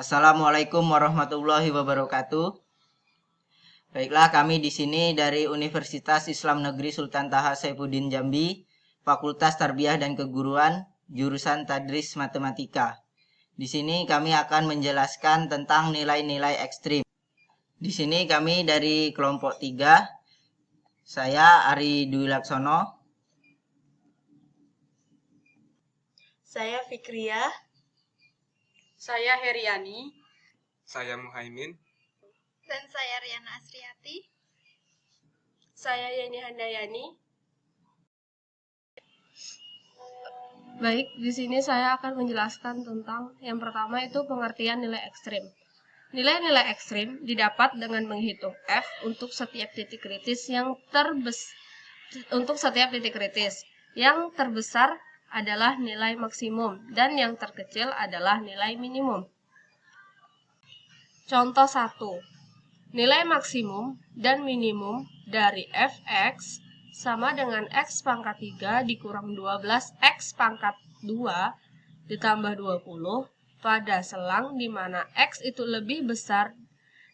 Assalamualaikum warahmatullahi wabarakatuh. Baiklah, kami di sini dari Universitas Islam Negeri Sultan Taha Saifuddin Jambi, Fakultas Tarbiyah dan Keguruan, jurusan Tadris Matematika. Di sini kami akan menjelaskan tentang nilai-nilai ekstrim. Di sini kami dari kelompok 3. Saya Ari Dwi Laksono. Saya Fikriah. Saya Heriani. Saya Muhaimin. Dan saya Riana Asriati. Saya Yeni Handayani. Baik, di sini saya akan menjelaskan tentang yang pertama itu pengertian nilai ekstrim. Nilai-nilai ekstrim didapat dengan menghitung F untuk setiap titik kritis yang terbesar adalah nilai maksimum dan yang terkecil adalah nilai minimum. Contoh 1. Nilai maksimum dan minimum dari fx sama dengan x pangkat 3 dikurang 12 x pangkat 2 ditambah 20 pada selang di mana x itu lebih besar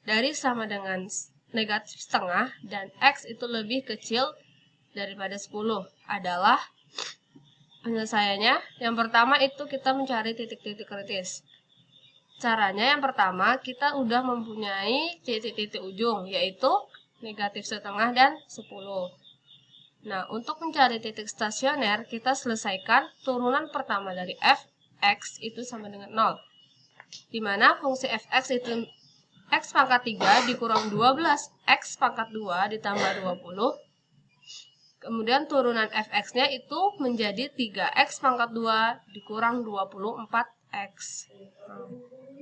dari sama dengan negatif setengah dan x itu lebih kecil daripada 10 adalah penyelesaiannya. Yang pertama itu kita mencari titik-titik kritis. Caranya yang pertama kita udah mempunyai titik-titik ujung yaitu negatif setengah dan 10. Nah, untuk mencari titik stasioner kita selesaikan turunan pertama dari fx itu sama dengan 0. Dimana fungsi fx itu x pangkat 3 dikurang 12 x pangkat 2 ditambah 20. Kemudian turunan fx-nya itu menjadi 3x pangkat 2 dikurang 24x.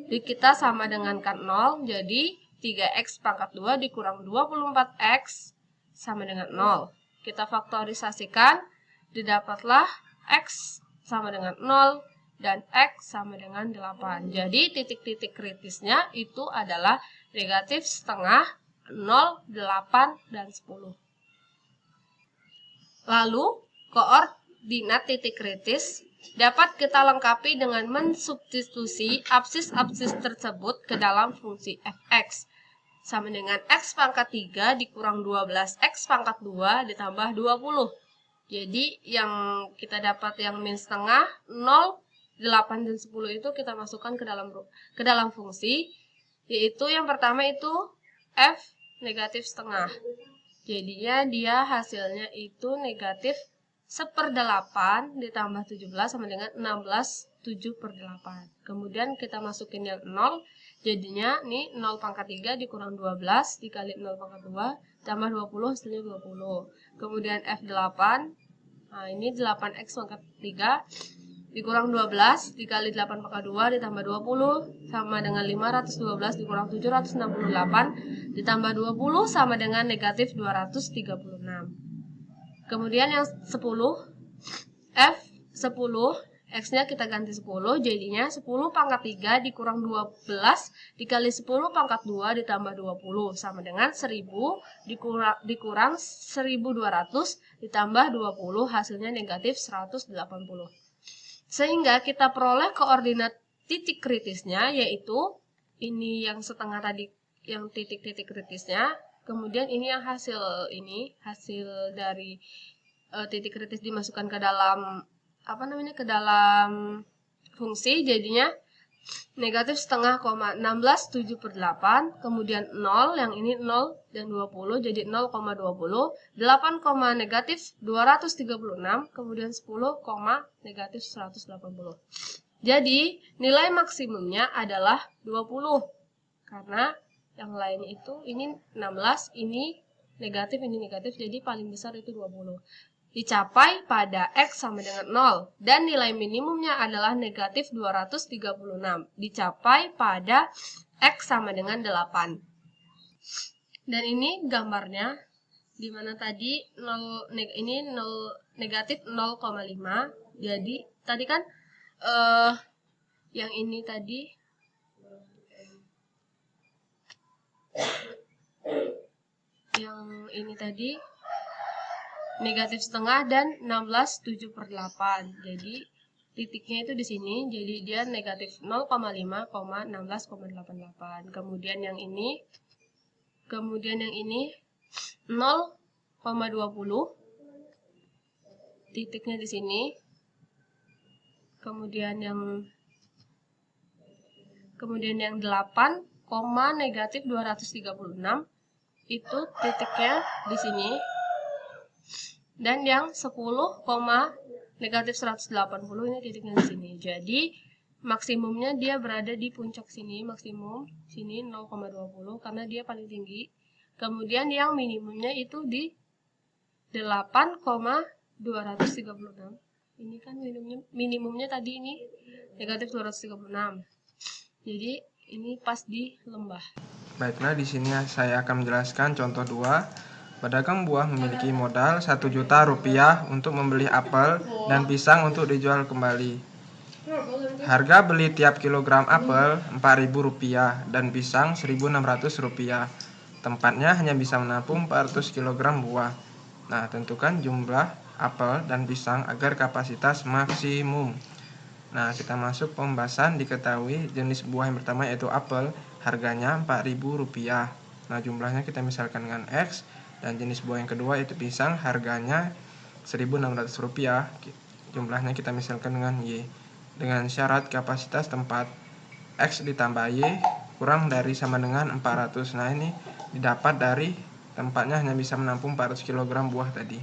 Jadi kita sama dengan kan 0, jadi 3x pangkat 2 dikurang 24x sama dengan 0. Kita faktorisasikan, didapatlah x sama dengan 0 dan x sama dengan 8. Jadi titik-titik kritisnya itu adalah negatif setengah, 0, 8, dan 10. Lalu, koordinat titik kritis dapat kita lengkapi dengan mensubstitusi absis-absis tersebut ke dalam fungsi fx sama dengan x pangkat 3 dikurang 12 x pangkat 2 ditambah 20. Jadi yang kita dapat yang min setengah 0, 8, dan 10 itu kita masukkan ke dalam fungsi, yaitu yang pertama itu f negatif setengah. Jadinya dia hasilnya itu negatif 1/8 ditambah 17 sama dengan 16 7/8. Kemudian kita masukin yang 0, jadinya ini 0 pangkat 3 dikurang 12 dikali 0 pangkat 2 tambah 20 hasilnya 20. Kemudian F8, nah ini 8x pangkat 3 dikurang 12 dikali 8 pangkat 2 ditambah 20 sama dengan 512 dikurang 768 ditambah 20 sama dengan negatif 236. Kemudian yang 10, F10, X-nya kita ganti 10, jadinya 10 pangkat 3 dikurang 12 dikali 10 pangkat 2 ditambah 20, sama dengan 1000 dikurang 1200 ditambah 20, hasilnya negatif 180. Sehingga kita peroleh koordinat titik kritisnya, yaitu ini yang setengah tadi, yang titik-titik kritisnya. Kemudian ini yang hasil dari titik kritis dimasukkan ke dalam ke dalam fungsi, jadinya negatif setengah, 16/7/8, kemudian 0, yang ini 0 dan 20 jadi 0,20, 8, negatif 236, kemudian 10, negatif 180. Jadi nilai maksimumnya adalah 20 karena yang lainnya itu ini 16, ini negatif, jadi paling besar itu 20. Dicapai pada x sama dengan 0 dan nilai minimumnya adalah negatif 236. Dicapai pada x sama dengan 8. Dan ini gambarnya di mana tadi ini negatif 0,5. Jadi tadi kan yang ini tadi negatif setengah dan 16/7/8. Jadi titiknya itu di sini, jadi dia negatif 0,5,16,88. Kemudian yang ini 0,20, titiknya di sini. Kemudian yang 8, negatif 236, itu titiknya di sini. Dan yang 10, negatif 180, ini titiknya di sini. Jadi maksimumnya dia berada di puncak sini, maksimum sini 0,20 karena dia paling tinggi. Kemudian yang minimumnya itu di 8,236. Ini kan minimumnya tadi ini negatif 236. Jadi ini pas di lembah. Baiklah, di sini saya akan menjelaskan contoh 2. Pedagang buah memiliki modal 1 juta rupiah untuk membeli apel dan pisang untuk dijual kembali. Harga beli tiap kilogram apel Rp4.000 dan pisang Rp1.600. Tempatnya hanya bisa menampung 400 kg buah. Nah, tentukan jumlah apel dan pisang agar kapasitas maksimum. Nah, kita masuk pembahasan. Diketahui jenis buah yang pertama yaitu apel, harganya Rp4.000. Nah, jumlahnya kita misalkan dengan X. Dan jenis buah yang kedua yaitu pisang, harganya Rp1.600. Jumlahnya kita misalkan dengan Y. Dengan syarat kapasitas tempat X ditambah Y kurang dari sama dengan 400. Nah, ini didapat dari tempatnya hanya bisa menampung 400 kg buah tadi.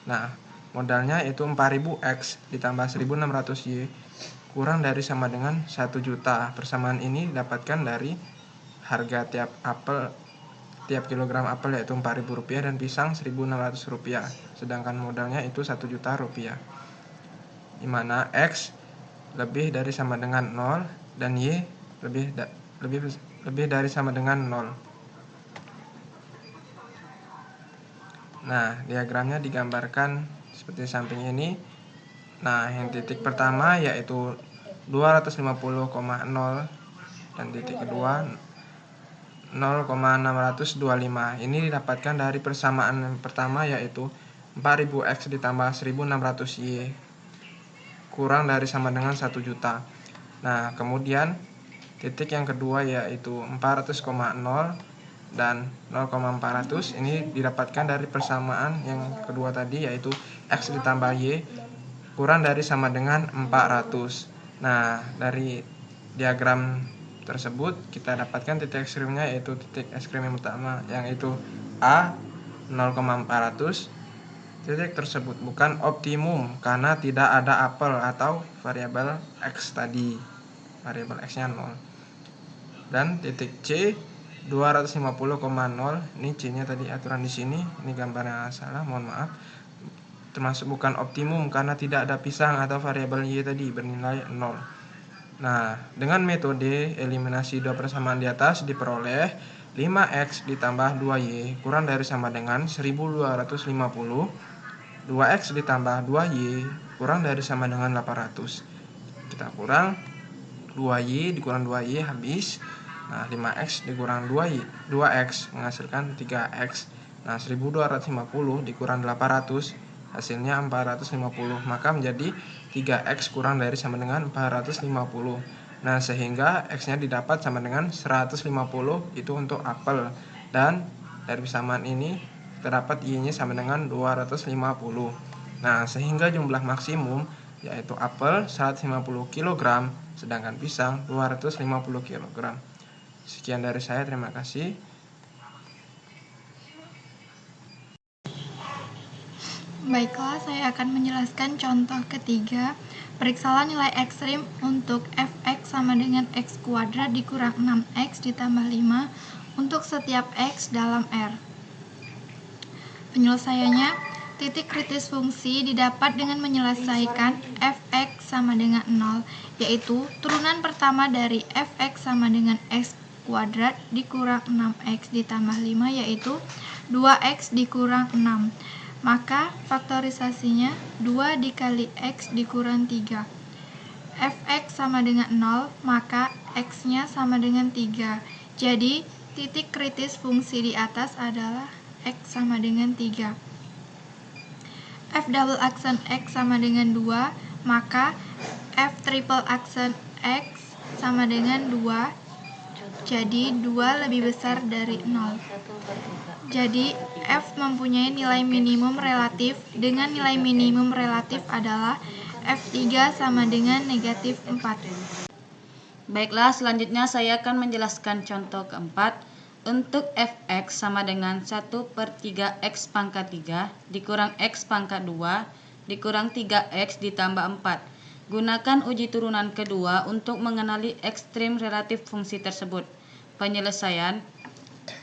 Nah, modalnya itu 4.000 X ditambah 1.600 Y kurang dari sama dengan 1 juta. Persamaan ini didapatkan dari harga tiap kilogram apel yaitu Rp4.000 dan pisang Rp1.600. Sedangkan modalnya itu 1 juta rupiah. Di mana X lebih dari sama dengan 0 dan Y lebih dari sama dengan 0. Nah, diagramnya digambarkan seperti samping ini. Nah, yang titik pertama yaitu 250,0 dan titik kedua 0,625. Ini didapatkan dari persamaan yang pertama yaitu 4.000 X ditambah 1.600 Y kurang dari sama dengan 1 juta. Nah, kemudian titik yang kedua yaitu 400,0 dan 0,400. Ini didapatkan dari persamaan yang kedua tadi yaitu X ditambah Y kurang dari sama dengan 400. Nah, dari diagram tersebut kita dapatkan titik ekstrimnya yaitu titik ekstrim yang pertama yang itu A 0,400. Titik tersebut bukan optimum karena tidak ada apel atau variabel X tadi, variabel X nya 0. Dan titik C 250,0. Ini C nya tadi aturan di sini, ini gambarnya salah, mohon maaf. Termasuk bukan optimum karena tidak ada pisang atau variabel Y tadi bernilai 0. Nah, dengan metode eliminasi dua persamaan di atas diperoleh 5X ditambah 2Y kurang dari sama dengan 1250. 2X ditambah 2Y kurang dari sama dengan 800. Kita kurang 2Y dikurang 2Y habis. Nah, 5X dikurang 2X menghasilkan 3X. Nah, 1250 dikurang 800 hasilnya 450. Maka menjadi 3X kurang dari sama dengan 450. Nah, sehingga X-nya didapat sama dengan 150 itu untuk apel. Dan dari persamaan ini terdapat Y-nya sama dengan 250. Nah, sehingga jumlah maksimum yaitu apel 150 kg, sedangkan pisang 250 kg. Sekian dari saya, terima kasih. Baiklah, saya akan menjelaskan contoh ketiga. Periksalah nilai ekstrim untuk fx sama dengan x kuadrat dikurang 6x ditambah 5 untuk setiap x dalam R. Penyelesaiannya, titik kritis fungsi didapat dengan menyelesaikan fx sama dengan 0, yaitu turunan pertama dari fx sama dengan x kuadrat dikurang 6x ditambah 5, yaitu 2x dikurang 6. Maka faktorisasinya 2 dikali x dikurang 3. Fx sama dengan 0, maka x-nya sama dengan 3. Jadi, titik kritis fungsi di atas adalah x sama dengan 3. F double aksen x sama dengan 2, maka F triple aksen X sama dengan 2. Jadi 2 lebih besar dari 0. Jadi F mempunyai nilai minimum relatif dengan nilai minimum relatif adalah F3 sama dengan negatif 4. Baiklah, selanjutnya saya akan menjelaskan contoh keempat. Untuk fx sama dengan 1/3 x pangkat 3 dikurang x pangkat 2 dikurang 3x ditambah 4. Gunakan uji turunan kedua untuk mengenali ekstrim relatif fungsi tersebut. Penyelesaian.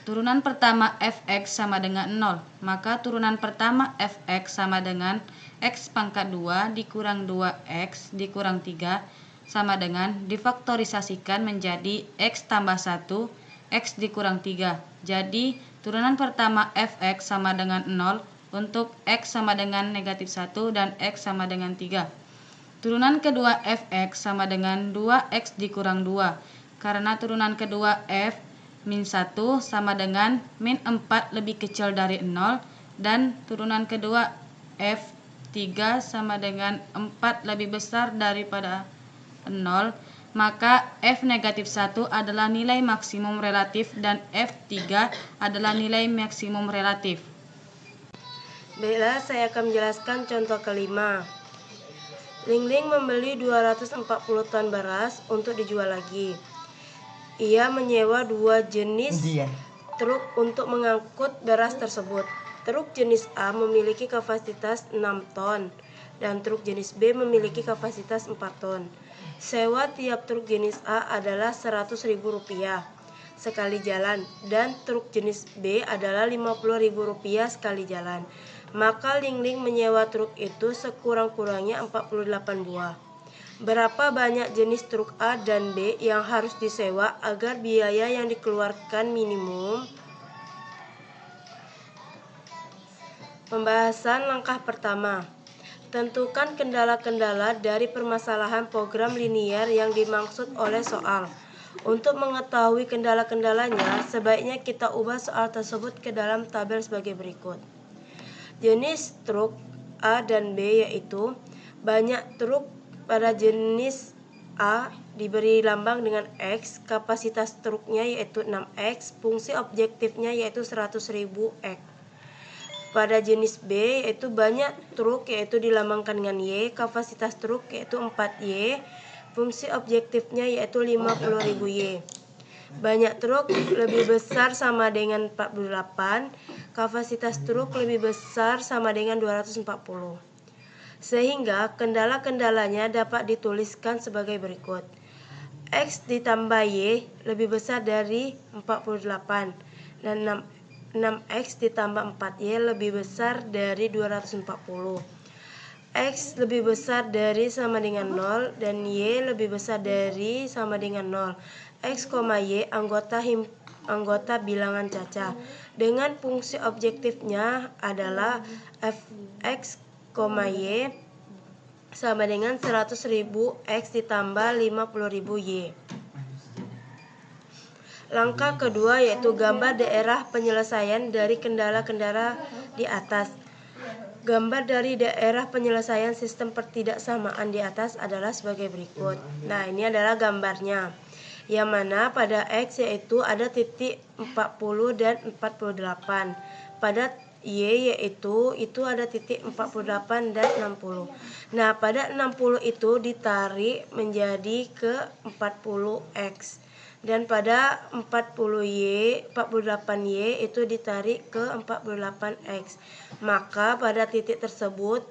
Turunan pertama fx sama dengan 0, maka turunan pertama fx sama dengan x pangkat 2 dikurang 2x dikurang 3 sama dengan difaktorisasikan menjadi x tambah 1 x dikurang 3. Jadi, turunan pertama fx sama dengan 0 untuk x sama dengan negatif 1 dan x sama dengan 3. Turunan kedua fx sama dengan 2x dikurang 2, karena turunan kedua f min 1 sama dengan min 4 lebih kecil dari 0, dan turunan kedua f3 sama dengan 4 lebih besar daripada 0, maka f negatif 1 adalah nilai maksimum relatif dan f3 adalah nilai maksimum relatif. Baiklah, saya akan menjelaskan contoh kelima. Ling-Ling membeli 240 ton beras untuk dijual lagi. Ia menyewa 2 jenis truk untuk mengangkut beras tersebut. Truk jenis A memiliki kapasitas 6 ton dan truk jenis B memiliki kapasitas 4 ton. Sewa tiap truk jenis A adalah Rp100.000 sekali jalan dan truk jenis B adalah Rp50.000 sekali jalan. Maka Ling-Ling menyewa truk itu sekurang-kurangnya 48 buah. Berapa banyak jenis truk A dan B yang harus disewa agar biaya yang dikeluarkan minimum? Pembahasan langkah pertama. Tentukan kendala-kendala dari permasalahan program linier yang dimaksud oleh soal. Untuk mengetahui kendala-kendalanya, sebaiknya kita ubah soal tersebut ke dalam tabel sebagai berikut. Jenis truk A dan B yaitu banyak truk pada jenis A diberi lambang dengan X, kapasitas truknya yaitu 6X, fungsi objektifnya yaitu 100.000 X. Pada jenis B yaitu banyak truk yaitu dilambangkan dengan Y, kapasitas truk yaitu 4Y, fungsi objektifnya yaitu 50.000 Y. Banyak truk lebih besar sama dengan 48, kapasitas truk lebih besar sama dengan 240. Sehingga kendala-kendalanya dapat dituliskan sebagai berikut. X ditambah Y lebih besar dari 48 dan 6X ditambah 4Y lebih besar dari 240. X lebih besar dari sama dengan 0 dan Y lebih besar dari sama dengan 0. X, Y anggota bilangan caca. Dengan fungsi objektifnya adalah Fx, Y sama dengan 100.000 X ditambah 50.000 Y. Langkah kedua yaitu gambar daerah penyelesaian dari kendala-kendala di atas. Gambar dari daerah penyelesaian sistem pertidaksamaan di atas adalah sebagai berikut. Nah, ini adalah gambarnya. Yang mana pada X yaitu ada titik 40 dan 48. Pada Y yaitu ada titik 48 dan 60. Nah, pada 60 itu ditarik menjadi ke 40X. Dan pada 48Y itu ditarik ke 48X. Maka pada titik tersebut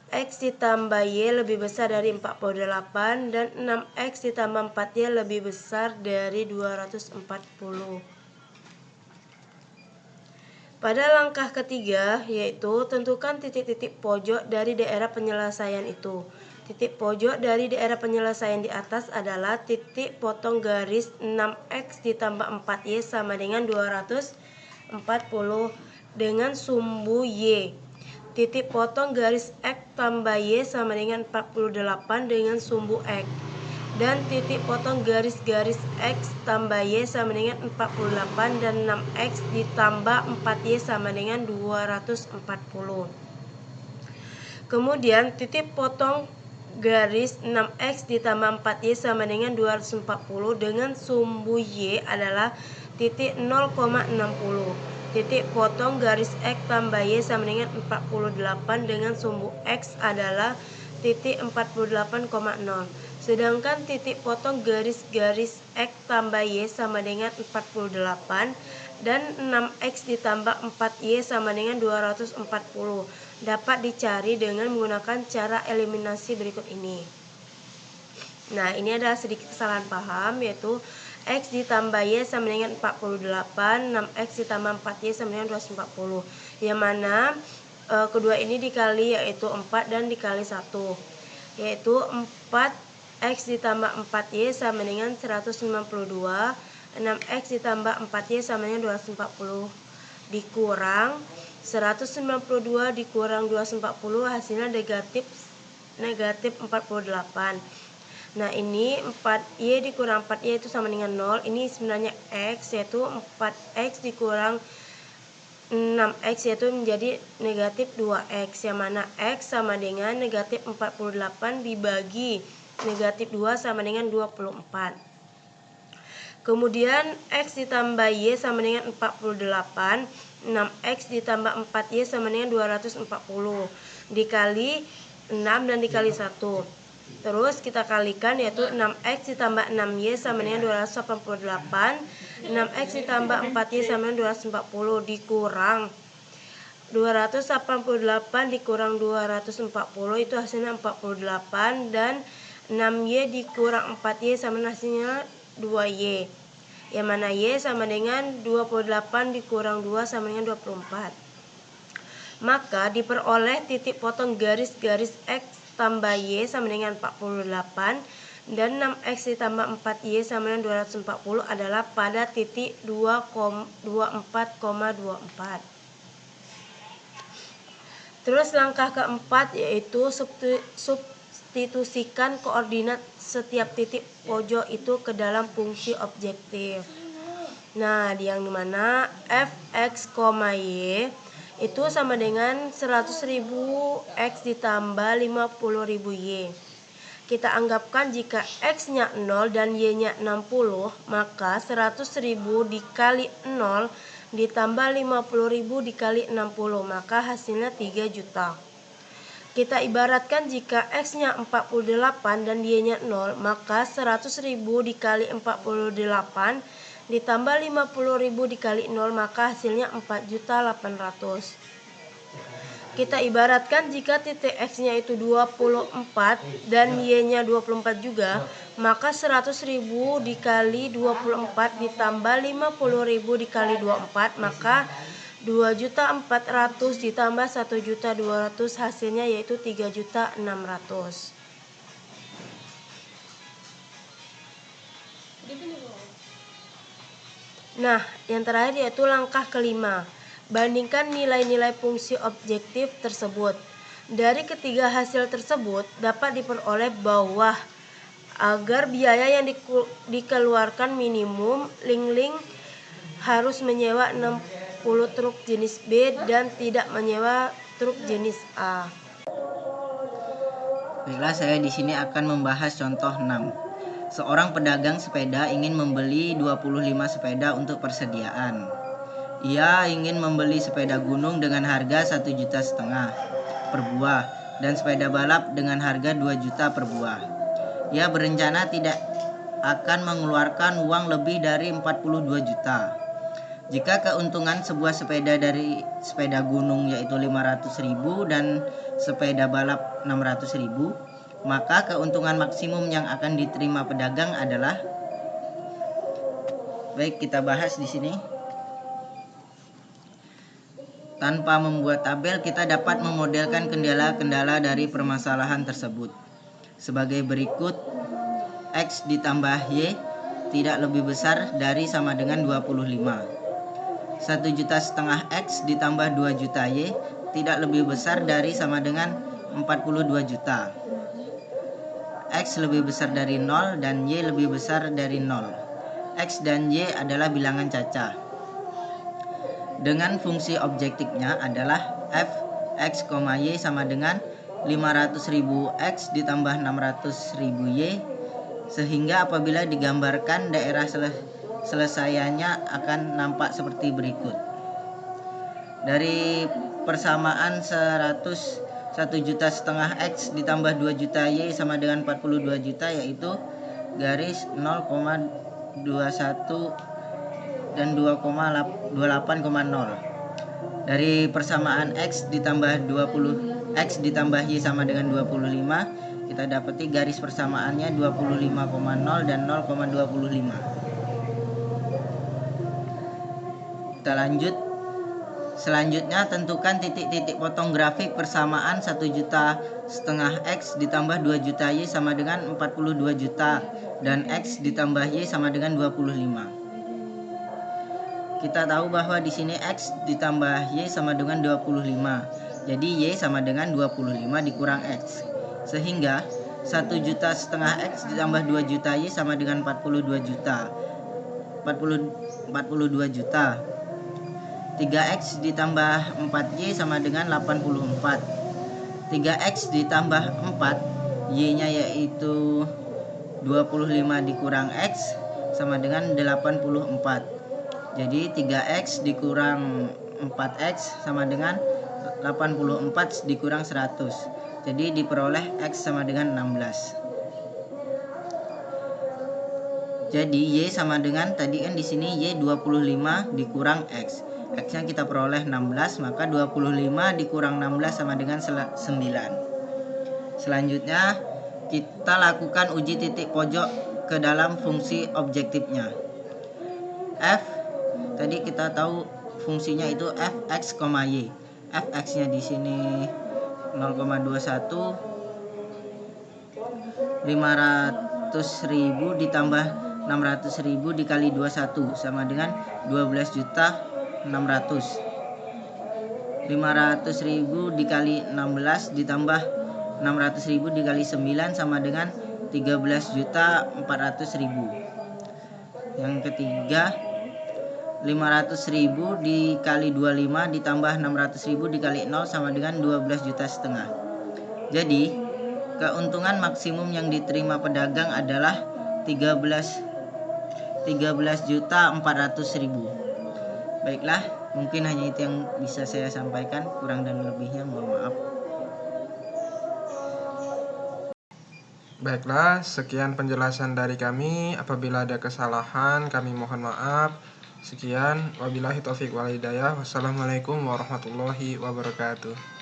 X ditambah Y lebih besar dari 48 dan 6X ditambah 4Y lebih besar dari 240. Pada langkah ketiga yaitu tentukan titik-titik pojok dari daerah penyelesaian itu. Titik pojok dari daerah penyelesaian di atas adalah titik potong garis 6X ditambah 4Y sama dengan 240 dengan sumbu Y. Titik potong garis X tambah Y sama dengan 48 dengan sumbu X. Dan titik potong garis-garis X tambah Y sama dengan 48 dan 6X ditambah 4Y sama dengan 240. Kemudian titik potong garis 6x ditambah 4y sama dengan 240 dengan sumbu y adalah titik 0,60. Titik potong garis x tambah y sama dengan 48 dengan sumbu x adalah titik 48,0. Sedangkan titik potong garis-garis x tambah y sama dengan 48 dan 6x ditambah 4y sama dengan 240 dapat dicari dengan menggunakan cara eliminasi berikut ini. Nah, ini adalah sedikit kesalahan paham, yaitu x ditambah y sama dengan 48, 6x ditambah 4y sama dengan 240. Yang mana kedua ini dikali yaitu 4 dan dikali 1, yaitu 4x ditambah 4y sama dengan 192, 6x ditambah 4y sama dengan 240 dikurang 192 dikurang 240 hasilnya negatif 48. Nah, ini 4y dikurang 4y itu sama dengan 0. Ini sebenarnya x, yaitu 4x dikurang 6x yaitu menjadi negatif 2x, yang mana x sama dengan negatif 48 dibagi negatif 2 sama dengan 24. Kemudian x ditambah y sama dengan 48, 6x ditambah 4y sama dengan 240 dikali 6 dan dikali 1. Terus kita kalikan, yaitu 6x ditambah 6y sama dengan 288, 6x ditambah 4y sama dengan 240 dikurang 288 dikurang 240 itu hasilnya 48, dan 6y dikurang 4y sama hasilnya 2y, yang mana y sama dengan 28 dikurang 2 sama dengan 24. Maka diperoleh titik potong garis-garis x tambah y sama dengan 48 dan 6x ditambah 4y sama dengan 240 adalah pada titik 24,24. Terus langkah keempat yaitu substitusikan koordinat setiap titik pojok itu ke dalam fungsi objektif. Nah, yang dimana fx, y itu sama dengan 100.000 x ditambah 50.000 y. Kita anggapkan jika x-nya 0 dan y-nya 60, maka 100.000 dikali 0 ditambah 50.000 dikali 60, maka hasilnya 3 juta. Kita ibaratkan jika x-nya 48 dan y-nya 0, maka 100.000 dikali 48 ditambah 50.000 dikali 0, maka hasilnya 4.800.000. Kita ibaratkan jika titik x-nya itu 24 dan y-nya 24 juga, maka 100.000 dikali 24 ditambah 50.000 dikali 24, maka 2.400.000 ditambah 1.200.000 hasilnya yaitu 3.600.000. Nah, yang terakhir yaitu langkah kelima. Bandingkan nilai-nilai fungsi objektif tersebut. Dari ketiga hasil tersebut dapat diperoleh bahwa agar biaya yang dikeluarkan minimum, Ling harus menyewa 60 truk jenis B dan tidak menyewa truk jenis A. Baiklah, saya di sini akan membahas contoh 6. Seorang pedagang sepeda ingin membeli 25 sepeda untuk persediaan. Ia ingin membeli sepeda gunung dengan harga 1,5 juta per buah dan sepeda balap dengan harga 2 juta per buah. Ia berencana tidak akan mengeluarkan uang lebih dari 42 juta. Jika keuntungan sebuah sepeda dari sepeda gunung yaitu 500.000 dan sepeda balap 600.000, maka keuntungan maksimum yang akan diterima pedagang adalah, baik, kita bahas di sini. Tanpa membuat tabel, kita dapat memodelkan kendala-kendala dari permasalahan tersebut sebagai berikut. X ditambah Y tidak lebih besar dari sama dengan 25. 1,5 juta X ditambah 2 juta Y tidak lebih besar dari sama dengan 42 juta. X lebih besar dari 0 dan Y lebih besar dari 0. X dan Y adalah bilangan cacah. Dengan fungsi objektifnya adalah f, x, y sama dengan 500.000 X ditambah 600.000 Y, sehingga apabila digambarkan daerah selesaiannya akan nampak seperti berikut. Dari persamaan 101,5 juta X ditambah 2 juta Y sama dengan 42 juta, yaitu garis 0,21 dan 2,28,0. Dari persamaan X ditambah 20 X ditambah Y sama dengan 25, kita dapati garis persamaannya 25,0 dan 0,25. Kita lanjut. Selanjutnya tentukan titik-titik potong grafik persamaan 1,5 juta X ditambah 2 juta Y sama dengan 42 juta dan X ditambah Y sama dengan 25. Kita tahu bahwa di sini X ditambah Y sama dengan 25. Jadi Y sama dengan 25 dikurang X. Sehingga 1,5 juta X ditambah 2 juta Y sama dengan 42 juta. 42 juta. 3X ditambah 4Y sama dengan 84. 3X ditambah 4, Y-nya yaitu 25 dikurang X sama dengan 84. Jadi 3X dikurang 4X sama dengan 84 dikurang 100. Jadi diperoleh X sama dengan 16. Jadi Y sama dengan, tadi kan di sini Y 25 dikurang X. X-nya kita peroleh 16, maka 25 dikurang 16 sama dengan 9. Selanjutnya kita lakukan uji titik pojok ke dalam fungsi objektifnya. F, tadi kita tahu fungsinya itu fx, y. Fx-nya di sini 0,21, 500.000 ditambah 600.000 dikali 21 sama dengan 12.600. 500.000 dikali 16 ditambah 600.000 dikali 9 sama dengan 13.400.000. Yang ketiga, 500.000 dikali 25 ditambah 600.000 dikali 0 sama dengan 12,5 juta. Jadi keuntungan maksimum yang diterima pedagang adalah 13.400.000. Baiklah, mungkin hanya itu yang bisa saya sampaikan, kurang dan lebihnya mohon maaf. Baiklah, sekian penjelasan dari kami. Apabila ada kesalahan, kami mohon maaf. Sekian, wabillahi taufiq wal hidayah. Wassalamualaikum warahmatullahi wabarakatuh.